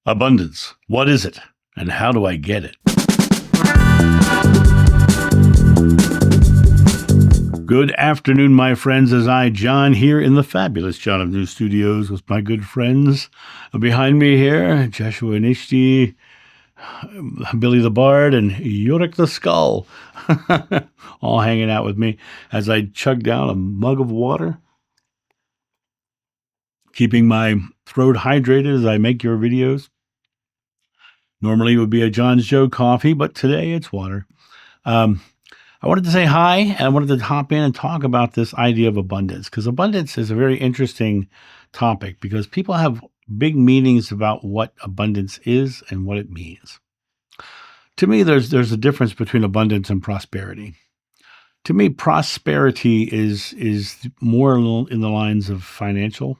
Abundance. What is it? And how do I get it? Good afternoon, my friends, as I, John, here in the fabulous John of New Studios with my good friends behind me here, Joshua Nishti, Billy the Bard, and Yorick the Skull, all hanging out with me as I chug down a mug of water, keeping my throat hydrated as I make your videos. Normally it would be a John's Joe coffee, but today it's water. I wanted to say hi, and I wanted to hop in and talk about this idea of abundance, because abundance is a very interesting topic because people have big meanings about what abundance is and what it means. To me, there's a difference between abundance and prosperity. To me, prosperity is more in the lines of financial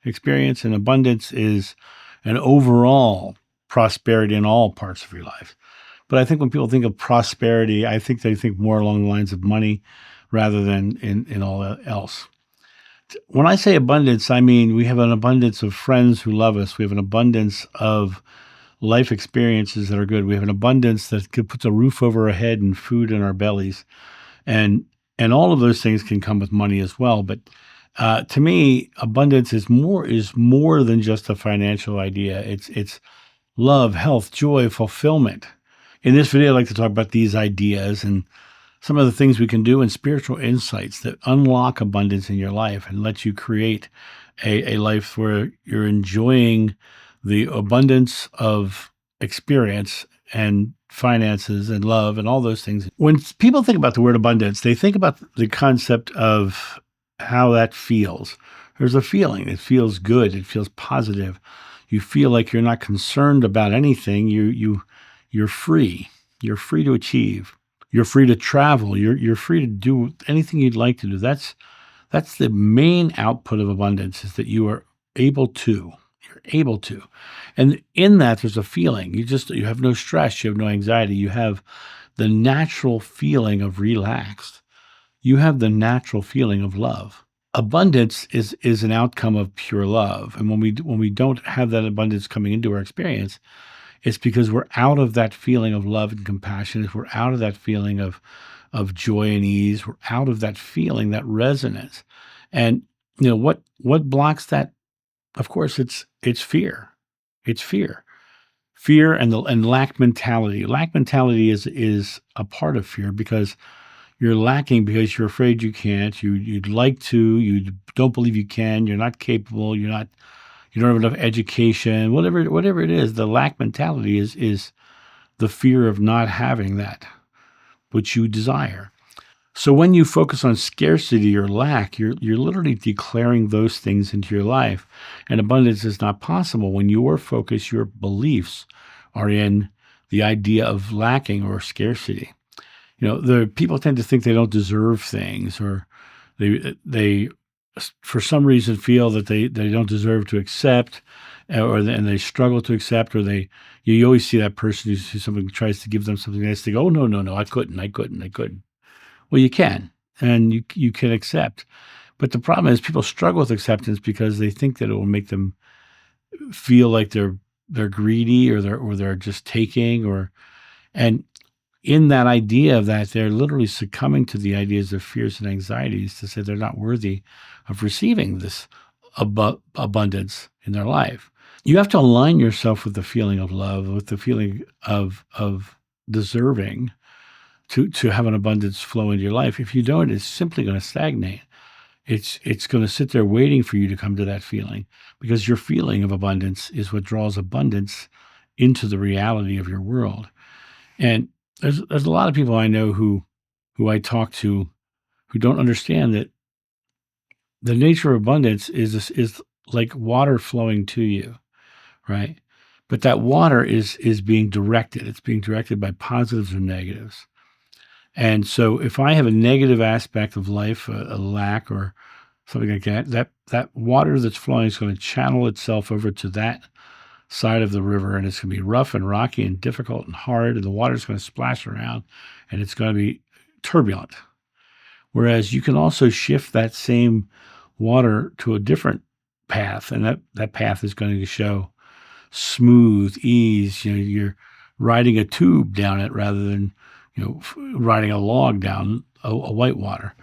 experience, and abundance is an overall prosperity in all parts of your life. But I think when people think of prosperity, I think they think more along the lines of money rather than in all else. When I say abundance, I mean we have an abundance of friends who love us. We have an abundance of life experiences that are good. We have an abundance that puts a roof over our head and food in our bellies. And all of those things can come with money as well. But to me, abundance is more than just a financial idea. It's love, health, joy, fulfillment. In this video, I'd like to talk about these ideas and some of the things we can do and spiritual insights that unlock abundance in your life and let you create a life where you're enjoying the abundance of experience and finances and love and all those things. When people think about the word abundance, they think about the concept of how that feels. There's a feeling. It feels good. It feels positive. You feel like you're not concerned about anything. You're free. You're free to achieve. You're free to travel. You're free to do anything you'd like to do. That's the main output of abundance, is that you are able to. You're able to. And in that, there's a feeling. You have no stress. You have no anxiety. You have the natural feeling of relaxed. You have the natural feeling of love. Abundance is an outcome of pure love. And when we don't have that abundance coming into our experience, it's because we're out of that feeling of love and compassion. We're out of that feeling of joy and ease. We're out of that feeling, that resonance. And what blocks that? Of course, it's fear. It's fear. Fear and lack mentality. Lack mentality is a part of fear because you're lacking because you're afraid you can't. You'd like to. You don't believe you can. You're not capable. You don't have enough education. Whatever it is, the lack mentality is the fear of not having that which you desire. So when you focus on scarcity or lack, you're literally declaring those things into your life. And abundance is not possible when your focus, your beliefs are in the idea of lacking or scarcity. The people tend to think they don't deserve things, or they for some reason feel that they don't deserve to accept, and they struggle to accept, or you always see that person who somebody tries to give them something nice, they go, oh, no, I couldn't. Well, you can, and you can accept. But the problem is people struggle with acceptance because they think that it will make them feel like they're greedy, or they're just taking, and in that idea of that, they're literally succumbing to the ideas of fears and anxieties to say they're not worthy of receiving this abundance in their life. You have to align yourself with the feeling of love, with the feeling of deserving to have an abundance flow into your life. If you don't, it's simply going to stagnate. It's going to sit there waiting for you to come to that feeling, because your feeling of abundance is what draws abundance into the reality of your world. And there's a lot of people I know who I talk to who don't understand that the nature of abundance is like water flowing to you, right? But that water is being directed. It's being directed by positives or negatives. And so if I have a negative aspect of life, a lack or something like that water that's flowing is going to channel itself over to that side of the river, and it's going to be rough and rocky and difficult and hard, and the water's going to splash around, and it's going to be turbulent. Whereas you can also shift that same water to a different path, and that path is going to show smooth ease. You're riding a tube down it rather than riding a log down a whitewater.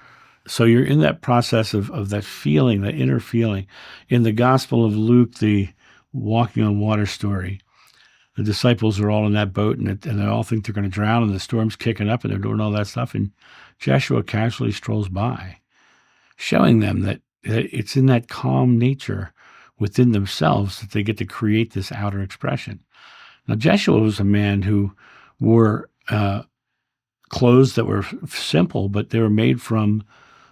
So you're in that process of that feeling, that inner feeling. In the Gospel of Luke, the walking on water story, the disciples are all in that boat, and they all think they're going to drown, and the storm's kicking up, and they're doing all that stuff. And Joshua casually strolls by, showing them that it's in that calm nature within themselves that they get to create this outer expression. Now, Joshua was a man who wore clothes that were simple, but they were made from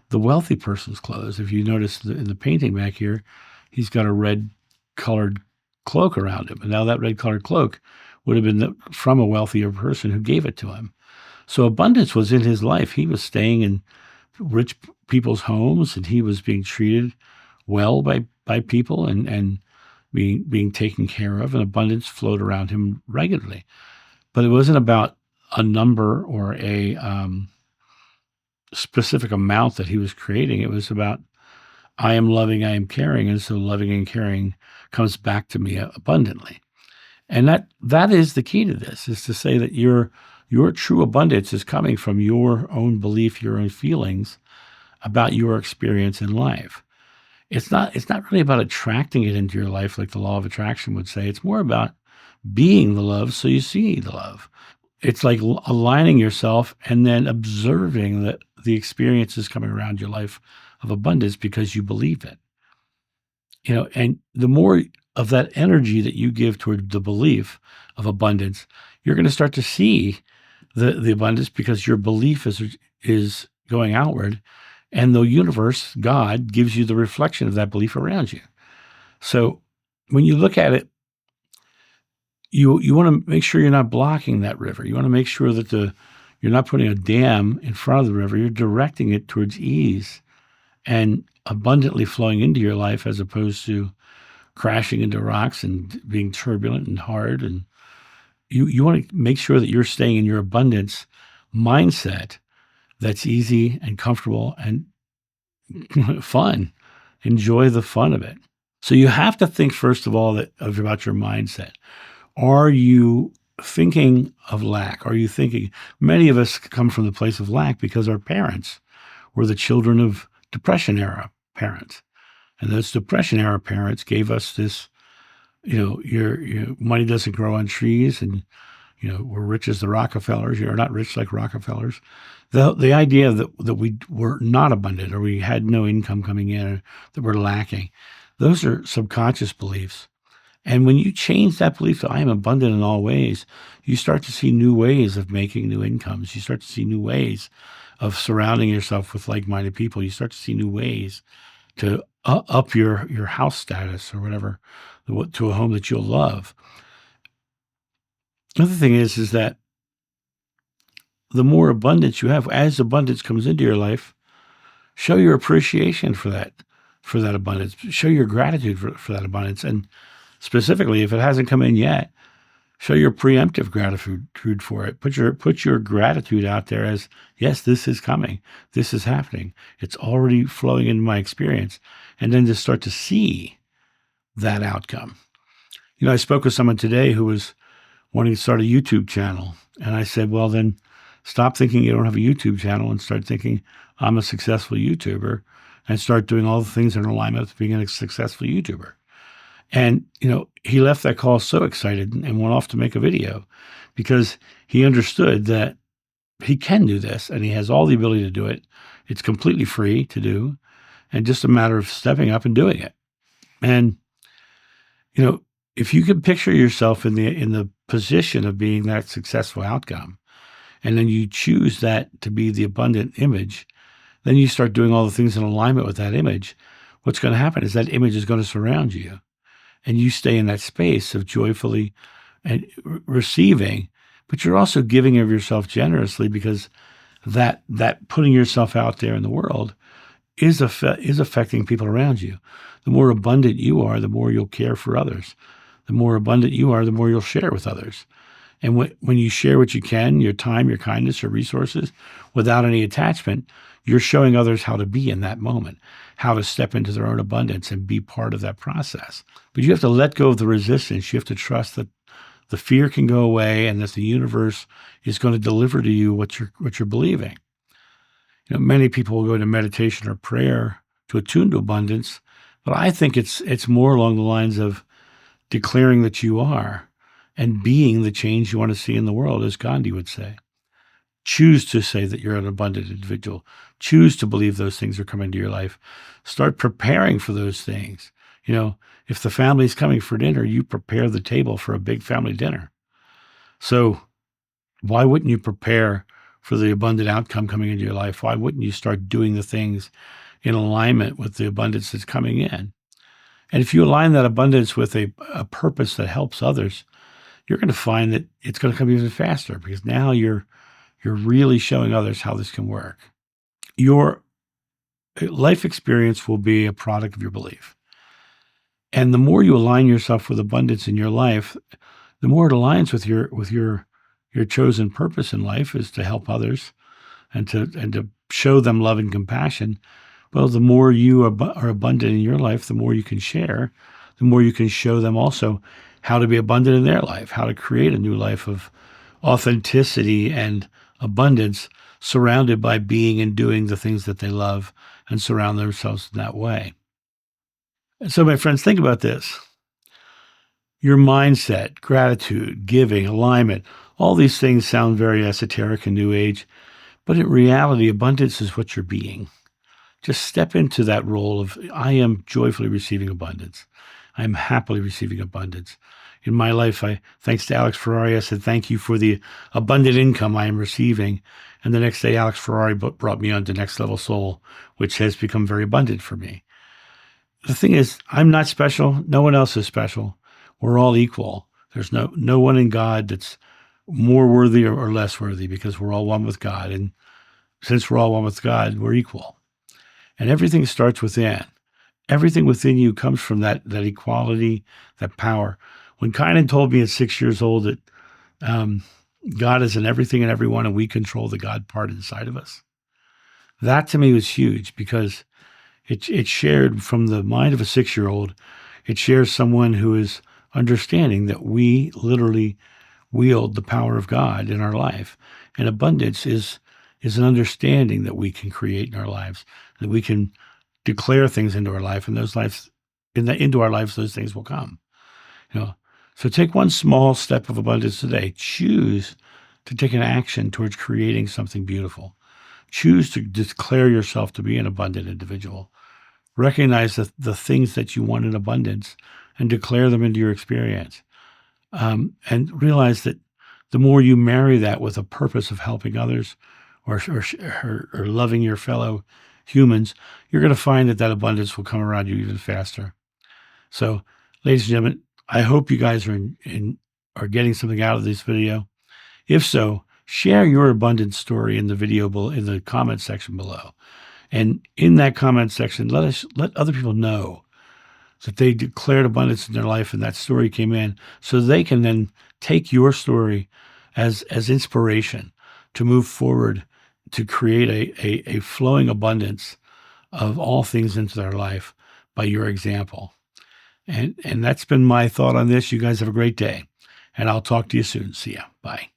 the wealthy person's clothes. If you notice in the painting back here, he's got a red colored cloak around him. And now that red colored cloak would have been from a wealthier person who gave it to him. So abundance was in his life. He was staying in rich people's homes, and he was being treated well by people and being taken care of, and abundance flowed around him regularly. But it wasn't about a number or a specific amount that he was creating. It was about, I am loving, I am caring, and so loving and caring comes back to me abundantly. And that is the key to this, is to say that your true abundance is coming from your own belief, your own feelings about your experience in life. It's not really about attracting it into your life like the law of attraction would say. It's more about being the love so you see the love. It's like aligning yourself and then observing that the experiences coming around your life of abundance because you believe it. And the more of that energy that you give toward the belief of abundance, you're going to start to see the abundance because your belief is going outward, and the universe, God, gives you the reflection of that belief around you. So when you look at it, you want to make sure you're not blocking that river. You want to make sure that you're not putting a dam in front of the river. You're directing it towards ease and abundantly flowing into your life, as opposed to crashing into rocks and being turbulent and hard. And you want to make sure that you're staying in your abundance mindset that's easy and comfortable and fun. Enjoy the fun of it. So you have to think, first of all, about your mindset. Are you thinking of lack? Are you thinking, many of us come from the place of lack because our parents were the children of Depression era parents. And those Depression era parents gave us this, your money doesn't grow on trees, and, we're rich as the Rockefellers. You're not rich like Rockefellers. The idea that we were not abundant, or we had no income coming in, or that we're lacking, those are subconscious beliefs. And when you change that belief that I am abundant in all ways, you start to see new ways of making new incomes. You start to see new ways of surrounding yourself with like-minded people. You start to see new ways to up your house status or whatever, to a home that you'll love. Another thing is that the more abundance you have, as abundance comes into your life, show your appreciation for that abundance. Show your gratitude for that abundance. And specifically, if it hasn't come in yet, show your preemptive gratitude for it. Put your gratitude out there as, yes, this is coming. This is happening. It's already flowing into my experience. And then just start to see that outcome. I spoke with someone today who was wanting to start a YouTube channel. And I said, well, then stop thinking you don't have a YouTube channel and start thinking, I'm a successful YouTuber, and start doing all the things in alignment with being a successful YouTuber. And, he left that call so excited and went off to make a video because he understood that he can do this and he has all the ability to do it. It's completely free to do, and just a matter of stepping up and doing it. And, if you can picture yourself in the position of being that successful outcome, and then you choose that to be the abundant image, then you start doing all the things in alignment with that image. What's going to happen is that image is going to surround you. And you stay in that space of joyfully and receiving, but you're also giving of yourself generously, because that putting yourself out there in the world is affecting people around you. The more abundant you are, the more you'll care for others. The more abundant you are, the more you'll share with others. And when you share what you can, your time, your kindness, your resources, without any attachment, you're showing others how to be in that moment, how to step into their own abundance and be part of that process. But you have to let go of the resistance. You have to trust that the fear can go away and that the universe is going to deliver to you what you're believing. Many people will go to meditation or prayer to attune to abundance, but I think it's more along the lines of declaring that you are and being the change you want to see in the world, as Gandhi would say. Choose to say that you're an abundant individual. Choose to believe those things are coming to your life. Start preparing for those things. If the family's coming for dinner, you prepare the table for a big family dinner. So why wouldn't you prepare for the abundant outcome coming into your life? Why wouldn't you start doing the things in alignment with the abundance that's coming in? And if you align that abundance with a purpose that helps others, you're going to find that it's going to come even faster, because now you're really showing others how this can work. Your life experience will be a product of your belief. And the more you align yourself with abundance in your life, the more it aligns with your chosen purpose in life is to help others and to show them love and compassion. Well, the more you are abundant in your life, the more you can share, the more you can show them also how to be abundant in their life, how to create a new life of authenticity and abundance, surrounded by being and doing the things that they love, and surround themselves in that way. And so, my friends, think about this. Your mindset, gratitude, giving, alignment, all these things sound very esoteric and new age, but in reality, abundance is what you're being. Just step into that role of, I am joyfully receiving abundance. I am happily receiving abundance. In my life, thanks to Alex Ferrari, I said, thank you for the abundant income I am receiving. And the next day, Alex Ferrari brought me on to Next Level Soul, which has become very abundant for me. The thing is, I'm not special. No one else is special. We're all equal. There's no one in God that's more worthy or less worthy, because we're all one with God. And since we're all one with God, we're equal. And everything starts within. Everything within you comes from that equality, that power. When Kynan told me at 6 years old that God is in everything and everyone, and we control the God part inside of us, that to me was huge, because it shared from the mind of a 6-year-old. It shares someone who is understanding that we literally wield the power of God in our life. And abundance is an understanding that we can create in our lives, that we can declare things into our life, and into our lives, those things will come. So take one small step of abundance today. Choose to take an action towards creating something beautiful. Choose to declare yourself to be an abundant individual. Recognize the things that you want in abundance and declare them into your experience. And realize that the more you marry that with a purpose of helping others or loving your fellow humans, you're going to find that abundance will come around you even faster. So, ladies and gentlemen, I hope you guys are getting something out of this video. If so, share your abundance story in the video in the comment section below. And in that comment section, let other people know that they declared abundance in their life and that story came in, so they can then take your story as inspiration to move forward, to create a flowing abundance of all things into their life by your example. And that's been my thought on this. You guys have a great day, and I'll talk to you soon. See ya. Bye.